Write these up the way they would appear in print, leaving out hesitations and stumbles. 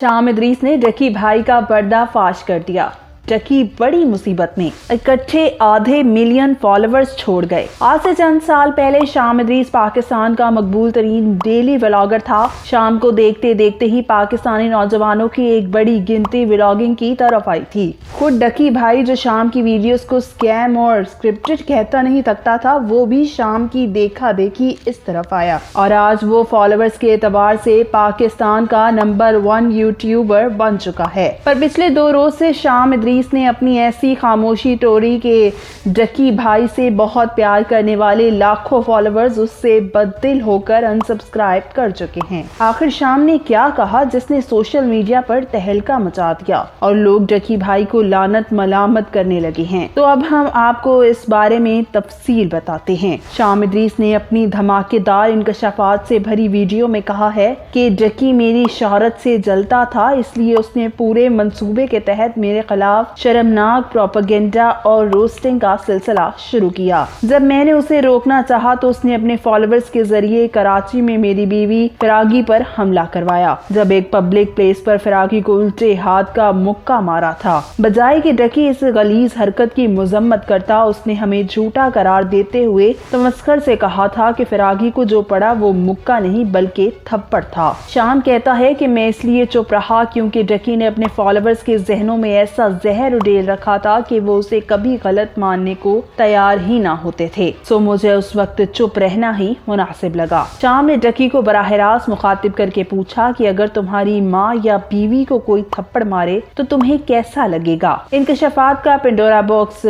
शाम इदरीस ने डकी भाई का पर्दाफाश कर दिया। डकी बड़ी मुसीबत में, इकट्ठे आधे मिलियन फॉलोअर्स छोड़ गए। आज से चंद साल पहले शाम इदरीस पाकिस्तान का मकबूल तरीन डेली व्लॉगर था। शाम को देखते देखते ही पाकिस्तानी नौजवानों की एक बड़ी गिनती व्लॉगिंग की तरफ आई थी। खुद डकी भाई जो शाम की वीडियोस को स्कैम और स्क्रिप्टेड कहता नहीं थकता था, वो भी शाम की देखा देखी इस तरफ आया और आज वो फॉलोअर्स के एतबार से पाकिस्तान का नंबर 1 यूट्यूबर बन चुका है। पर पिछले 2 रोज से शाम इदरीस ने अपनी ऐसी खामोशी तोड़ी कि डकी भाई से बहुत प्यार करने वाले लाखों फॉलोअर्स उससे बददिल होकर अनसब्सक्राइब कर चुके हैं। आखिर शाम ने क्या कहा जिसने सोशल मीडिया पर तहलका मचा दिया और लोग डकी भाई को लानत मलामत करने लगे हैं? तो अब हम आपको इस बारे में तफसील बताते हैं। शाम इदरीस ने अपनी धमाकेदार इंकशाफात से भरी वीडियो में कहा है कि डकी मेरी शहरत से जलता था, इसलिए उसने पूरे मंसूबे के तहत मेरे खिलाफ शर्मनाक प्रोपेगेंडा और रोस्टिंग का सिलसिला शुरू किया। जब मैंने उसे रोकना चाहा तो उसने अपने फॉलोअर्स के जरिए कराची में मेरी बीवी फिरागी पर हमला करवाया। जब एक पब्लिक प्लेस पर फिरागी को उल्टे हाथ का मुक्का मारा था। बजाय कि डकी इस गलीज हरकत की मजम्मत करता, उसने हमें झूठा करार देते हुए तमस्खर से कहा था कि फिरागी को जो पड़ा वो मुक्का नहीं बल्कि थप्पड़ था। शाम कहता है कि मैं इसलिए चुप रहा क्योंकि डकी ने अपने फॉलोअर्स के जहनों में ऐसा जहर उड़ेल रखा था कि वो उसे कभी गलत मानने को तैयार ही ना होते थे। सो मुझे उस वक्त चुप रहना ही मुनासिब लगा। शाम ने डकी को बराह रास्त मुखातिब करके पूछा कि अगर तुम्हारी माँ या बीवी को कोई थप्पड़ मारे तो तुम्हें कैसा लगेगा? इंकशाफात का पेंडोरा बॉक्स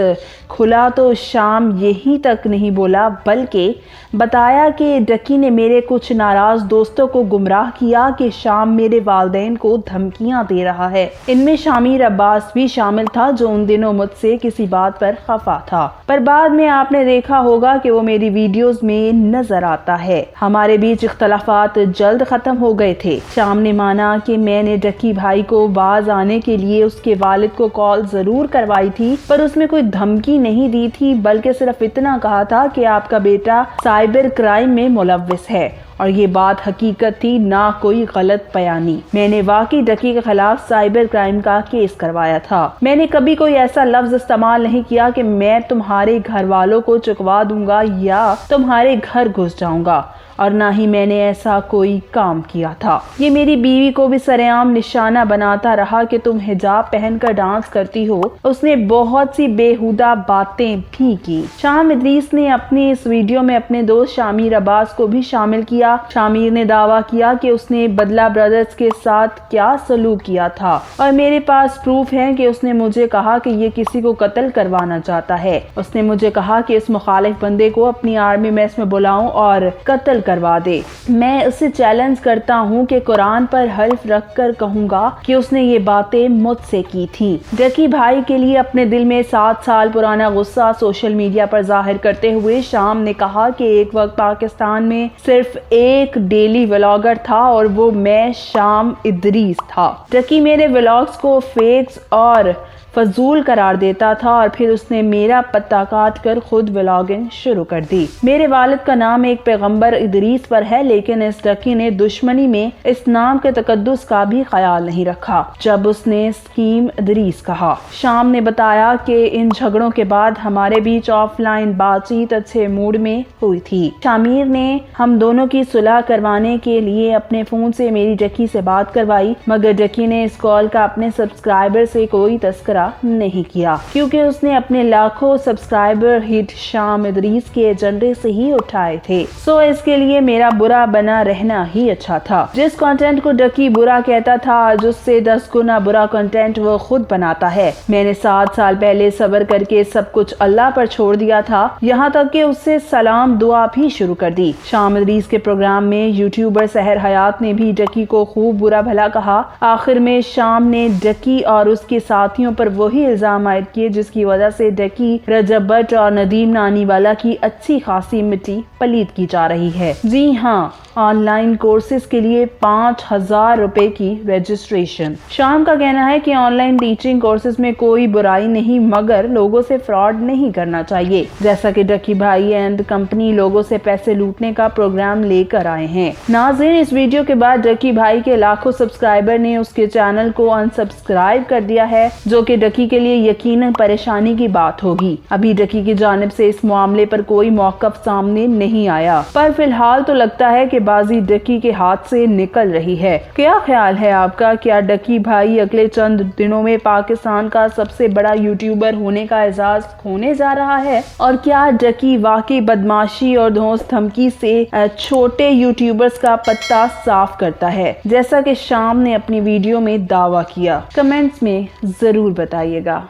खुला तो शाम यही तक नहीं बोला बल्कि बताया कि डकी ने मेरे कुछ नाराज दोस्तों को गुमराह किया कि शाम मेरे वालिदैन को धमकियां दे रहा है। इनमें शामिर अब्बास भी शामिल था जो उन दिनों मुझसे किसी बात पर खफा था, पर बाद में आपने देखा होगा कि वो मेरी वीडियोस में नजर आता है। हमारे बीच इख्तलाफात जल्द खत्म हो गए थे। शाम ने माना कि मैंने डकी भाई को बाज आने के लिए उसके वालिद को कॉल जरूर करवाई थी, पर उसमें कोई धमकी नहीं दी थी बल्कि सिर्फ इतना कहा था कि आपका बेटा साइबर क्राइम में मुलव्विस है और ये बात हकीकत थी, ना कोई गलत बयानी। मैंने वाकई डकी के खिलाफ साइबर क्राइम का केस करवाया था। मैंने कभी कोई ऐसा लफ्ज इस्तेमाल नहीं किया कि मैं तुम्हारे घर वालों को चुकवा दूंगा या तुम्हारे घर घुस जाऊंगा, और ना ही मैंने ऐसा कोई काम किया था। ये मेरी बीवी को भी सरेआम निशाना बनाता रहा कि तुम हिजाब पहनकर डांस करती हो। उसने बहुत सी बेहुदा बातें भी की। शाम इदरीस ने अपनी इस वीडियो में अपने दोस्त शामिर अब्बास को भी शामिल किया। शामिर ने दावा किया कि उसने बदला ब्रदर्स के साथ क्या सलूक किया था और मेरे पास प्रूफ है कि उसने मुझे कहा कि ये किसी को कत्ल करवाना चाहता है। उसने मुझे कहा कि इस मुखालिफ बंदे को अपनी आर्मी मेस में बुलाऊं और कत्ल करवा दे। मैं उसे चैलेंज करता हूं कि कुरान पर हल्फ रख कर कहूंगा कि उसने ये बातें मुझसे की थी। डकी भाई के लिए अपने दिल में 7 साल पुराना गुस्सा सोशल मीडिया पर जाहिर करते हुए शाम ने कहा कि एक वक्त पाकिस्तान में सिर्फ एक डेली व्लॉगर था और वो मैं शाम इदरीस था। डकी मेरे व्लॉग्स को फेक्स और फजूल करार देता था और फिर उसने मेरा पत्ता काट कर खुद व्लॉगिंग शुरू कर दी। मेरे वालिद का नाम एक पैगंबर इदरीस पर है, लेकिन इस डकी ने दुश्मनी में इस नाम के तकद्दुस का भी ख्याल नहीं रखा जब उसने स्कीम इदरीस कहा। शाम ने बताया कि इन झगड़ों के बाद हमारे बीच ऑफलाइन बातचीत अच्छे मूड में हुई थी। शामिर ने हम दोनों की सुलह करवाने के लिए अपने फोन से मेरी डकी से बात करवाई, मगर डकी ने इस कॉल का अपने सब्सक्राइबर से कोई तस्करा नहीं किया क्योंकि उसने अपने लाखों सब्सक्राइबर हिट शाम इदरीस के एजेंडे से ही उठाए थे। सो इसके लिए मेरा बुरा बना रहना ही अच्छा था। जिस कंटेंट को डकी बुरा कहता था आज उससे 10 गुना बुरा कंटेंट वो खुद बनाता है। मैंने 7 साल पहले सब्र करके सब कुछ अल्लाह पर छोड़ दिया था, यहाँ तक कि उससे सलाम दुआ भी शुरू कर दी। शाम इदरीस के प्रोग्राम में यूट्यूबर सहर हयात ने भी डकी को खूब बुरा भला कहा। आखिर में शाम ने डकी और उसके साथियों पर वही इल्जाम आयद किए जिसकी वजह से डकी, रजब भट्ट और नदीम नानीवाला की अच्छी खासी मिट्टी पलीद की जा रही है। जी हाँ, آن لائن کورسز کے لیے 5,000 روپے کی رجسٹریشن۔ شام کا کہنا ہے کہ آن لائن ٹیچنگ کورسز میں کوئی برائی نہیں، مگر لوگوں سے فراڈ نہیں کرنا چاہیے، جیسا کہ ڈکی بھائی اینڈ کمپنی لوگوں سے پیسے لوٹنے کا پروگرام لے کر آئے ہیں۔ ناظرین، اس ویڈیو کے بعد ڈکی بھائی کے لاکھوں سبسکرائبر نے اس کے چینل کو انسبسکرائب کر دیا ہے، جو کہ ڈکی کے لیے یقیناً پریشانی کی بات ہوگی۔ ابھی ڈکی کی جانب سے اس معاملے پر کوئی موقف سامنے نہیں آیا، پر فی الحال تو لگتا ہے کہ بازی ڈکی کے ہاتھ سے نکل رہی ہے۔ کیا خیال ہے آپ کا؟ کیا ڈکی بھائی اگلے چند دنوں میں پاکستان کا سب سے بڑا یوٹیوبر ہونے کا اعزاز کھونے جا رہا ہے؟ اور کیا ڈکی واقعی بدماشی اور دھوس دھمکی سے چھوٹے یوٹیوبرز کا پتہ صاف کرتا ہے، جیسا کہ شام نے اپنی ویڈیو میں دعویٰ کیا؟ کمنٹس میں ضرور بتائیے گا۔